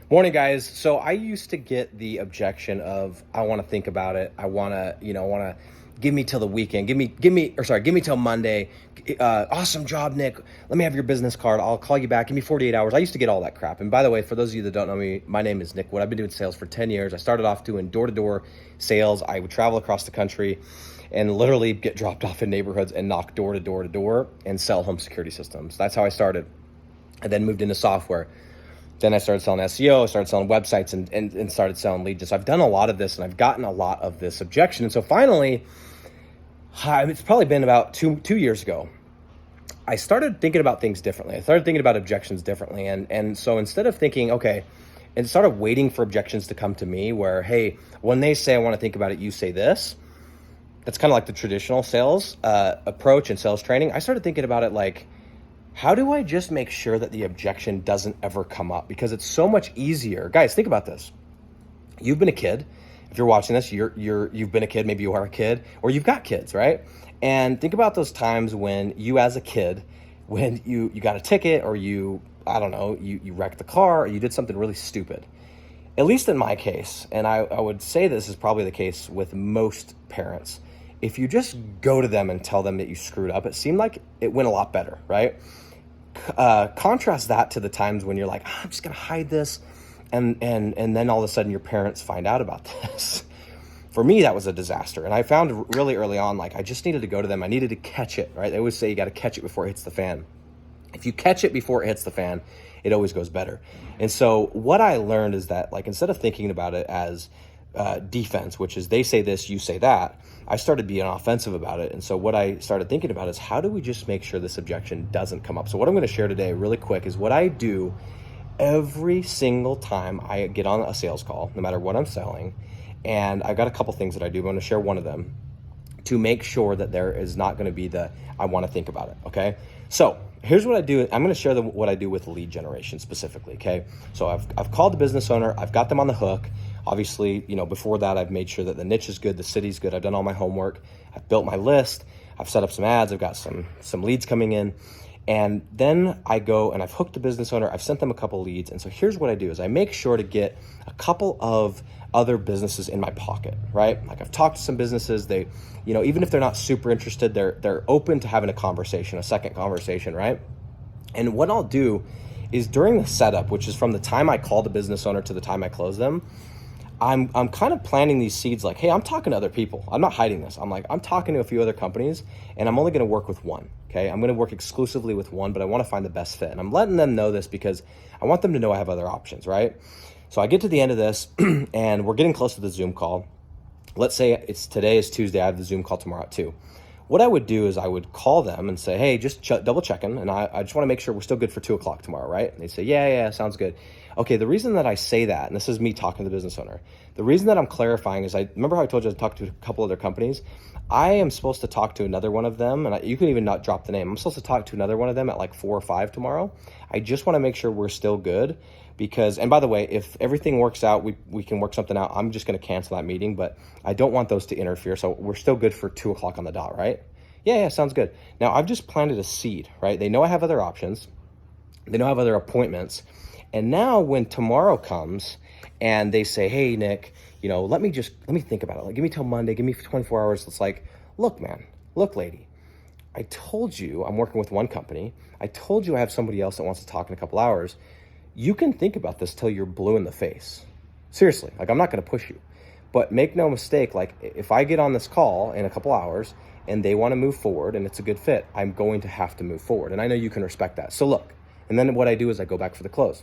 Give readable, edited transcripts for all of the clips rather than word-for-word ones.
Morning, guys. So I used to get the objection of, I want to think about it. I want to, give me till the weekend. Give me till Monday. Awesome job, Nick. Let me have your business card. I'll call you back. Give me 48 hours. I used to get all that crap. And by the way, for those of you that don't know me, my name is Nick Wood. I've been doing sales for 10 years. I started off doing door-to-door sales. I would travel across the country and literally get dropped off in neighborhoods and knock door to door to door and sell home security systems. That's how I started. I then moved into software. Then I started selling SEO, started selling websites, and started selling lead gen. So I've done a lot of this, and I've gotten a lot of this objection. And so finally, it's probably been about two years ago, I started thinking about things differently. I started thinking about objections differently. And so instead of thinking, okay, and started waiting for objections to come to me where, hey, when they say I want to think about it, you say this. That's kind of like the traditional sales approach and sales training. I started thinking about it like, how do I just make sure that the objection doesn't ever come up? Because it's so much easier. Guys, think about this. You've been a kid. If you're watching this, you've been a kid, maybe you are a kid, or you've got kids, right? And think about those times when you as a kid, when you got a ticket or you wrecked the car or you did something really stupid. At least in my case, and I would say this is probably the case with most parents, if you just go to them and tell them that you screwed up, it seemed like it went a lot better, right? Contrast that to the times when you're like, I'm just gonna hide this, and then all of a sudden your parents find out about this. For me, that was a disaster, and I found really early on, like I just needed to go to them. I needed to catch it, right? They always say you got to catch it before it hits the fan. If you catch it before it hits the fan, it always goes better. And so what I learned is that, like, instead of thinking about it as defense, which is they say this, you say that, I started being offensive about it. And so what I started thinking about is, how do we just make sure this objection doesn't come up? So what I'm going to share today really quick is what I do every single time I get on a sales call, no matter what I'm selling. And I've got a couple things that I do. I'm going to share one of them to make sure that there is not going to be I want to think about it. Okay. So here's what I do. I'm going to share what I do with lead generation specifically. Okay. So I've called the business owner. I've got them on the hook. Obviously, before that, I've made sure that the niche is good, the city's good. I've done all my homework. I've built my list. I've set up some ads. I've got some leads coming in. And then I go and I've hooked the business owner. I've sent them a couple leads. And so here's what I do is I make sure to get a couple of other businesses in my pocket, right? Like I've talked to some businesses, they, even if they're not super interested, they're open to having a conversation, a second conversation, right? And what I'll do is during the setup, which is from the time I call the business owner to the time I close them, I'm kind of planting these seeds like, hey, I'm talking to other people. I'm not hiding this. I'm talking to a few other companies and I'm only going to work with one. Okay. I'm going to work exclusively with one, but I want to find the best fit. And I'm letting them know this because I want them to know I have other options, right? So I get to the end of this and we're getting close to the Zoom call. Let's say today is Tuesday. I have the Zoom call tomorrow at 2. What I would do is I would call them and say, hey, just double checking. And I just want to make sure we're still good for 2:00 tomorrow, right? And they say, yeah, sounds good. Okay, the reason that I say that, and this is me talking to the business owner, the reason that I'm clarifying is remember how I told you I talked to a couple other companies? I am supposed to talk to another one of them, and you can even not drop the name. I'm supposed to talk to another one of them at like 4 or 5 tomorrow. I just want to make sure we're still good because, and by the way, if everything works out, we can work something out. I'm just going to cancel that meeting, but I don't want those to interfere. So we're still good for 2:00 on the dot, right? Yeah, sounds good. Now I've just planted a seed, right? They know I have other options. They know I have other appointments. And now when tomorrow comes and they say, hey, Nick, let me think about it. Like, give me till Monday, give me 24 hours. It's like, look, man, look, lady, I told you I'm working with one company. I told you I have somebody else that wants to talk in a couple hours. You can think about this till you're blue in the face. Seriously, like I'm not going to push you, but make no mistake. Like if I get on this call in a couple hours and they want to move forward and it's a good fit, I'm going to have to move forward. And I know you can respect that. So look, and then what I do is I go back for the close.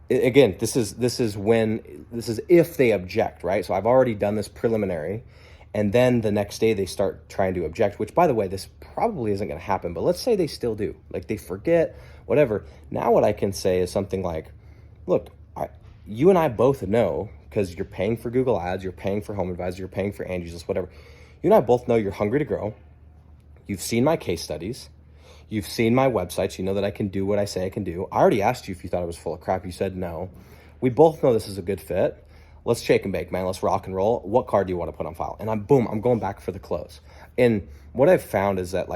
Again, this is if they object, right? So I've already done this preliminary, and then the next day they start trying to object, which by the way, this probably isn't going to happen, but let's say they still do, like they forget, whatever. Now what I can say is something like, look, you and I both know, because you're paying for Google Ads, you're paying for Home Advisor, you're paying for Angie's List, whatever. You and I both know you're hungry to grow. You've seen my case studies. You've seen my websites. You know that I can do what I say I can do. I already asked you if you thought it was full of crap. You said no. We both know this is a good fit. Let's shake and bake, man. Let's rock and roll. What card do you want to put on file? And I'm going back for the close. And what I've found is that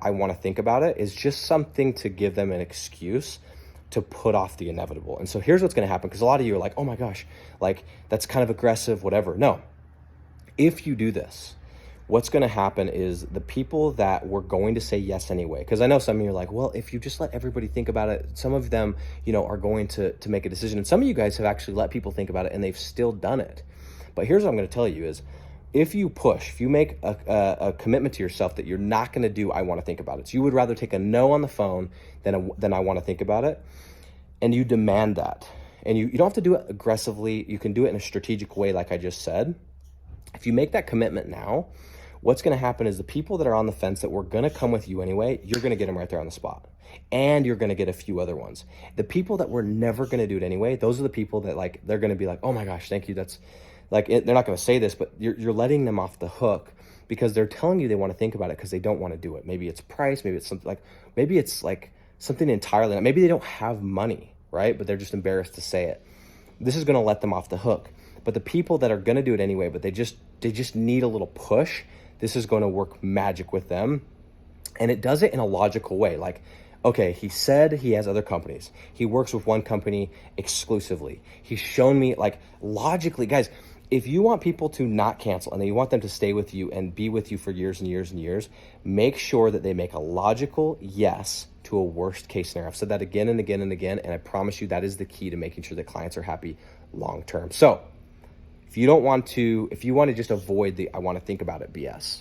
I want to think about it is just something to give them an excuse to put off the inevitable. And so here's what's going to happen, because a lot of you are like, oh my gosh, like that's kind of aggressive, whatever. No, if you do this, what's going to happen is the people that were going to say yes anyway, because I know some of you are like, well, if you just let everybody think about it, some of them, are going to make a decision. And some of you guys have actually let people think about it and they've still done it. But here's what I'm going to tell you is, if you push, if you make a commitment to yourself that you're not going to do, I want to think about it. So you would rather take a no on the phone than I want to think about it. And you demand that. And you don't have to do it aggressively. You can do it in a strategic way, like I just said. If you make that commitment now, what's going to happen is the people that are on the fence that were going to come with you anyway, you're going to get them right there on the spot. And you're going to get a few other ones. The people that were never going to do it anyway, those are the people that like, they're going to be like, oh my gosh, thank you. That's like, they're not going to say this, but you're letting them off the hook because they're telling you they want to think about it because they don't want to do it. Maybe it's price, maybe it's like something entirely, maybe they don't have money, right? But they're just embarrassed to say it. This is going to let them off the hook. But the people that are going to do it anyway, but they just need a little push, this is going to work magic with them. And it does it in a logical way. Like, okay, he said he has other companies. He works with one company exclusively. He's shown me, like, logically, guys, if you want people to not cancel and you want them to stay with you and be with you for years and years and years, make sure that they make a logical yes to a worst case scenario. I've said that again and again and again, and I promise you that is the key to making sure that clients are happy long term. So if you want to just avoid the I want to think about it BS,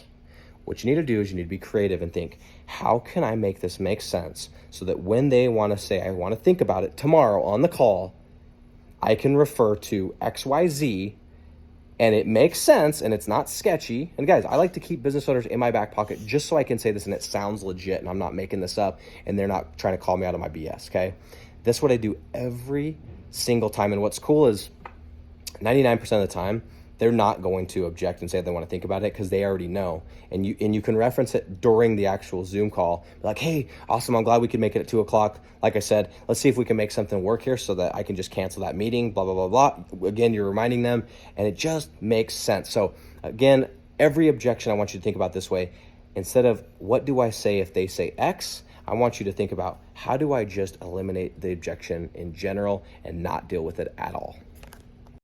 what you need to do is you need to be creative and think, how can I make this make sense so that when they want to say, I want to think about it tomorrow on the call, I can refer to XYZ and it makes sense and it's not sketchy. And guys, I like to keep business owners in my back pocket just so I can say this and it sounds legit and I'm not making this up and they're not trying to call me out of my BS, okay? That's what I do every single time. And what's cool is 99% of the time, they're not going to object and say they want to think about it because they already know. And you can reference it during the actual Zoom call. Be like, hey, awesome, I'm glad we could make it at 2:00. Like I said, let's see if we can make something work here so that I can just cancel that meeting, blah, blah, blah, blah. Again, you're reminding them and it just makes sense. So again, every objection I want you to think about this way. Instead of what do I say if they say X, I want you to think about how do I just eliminate the objection in general and not deal with it at all.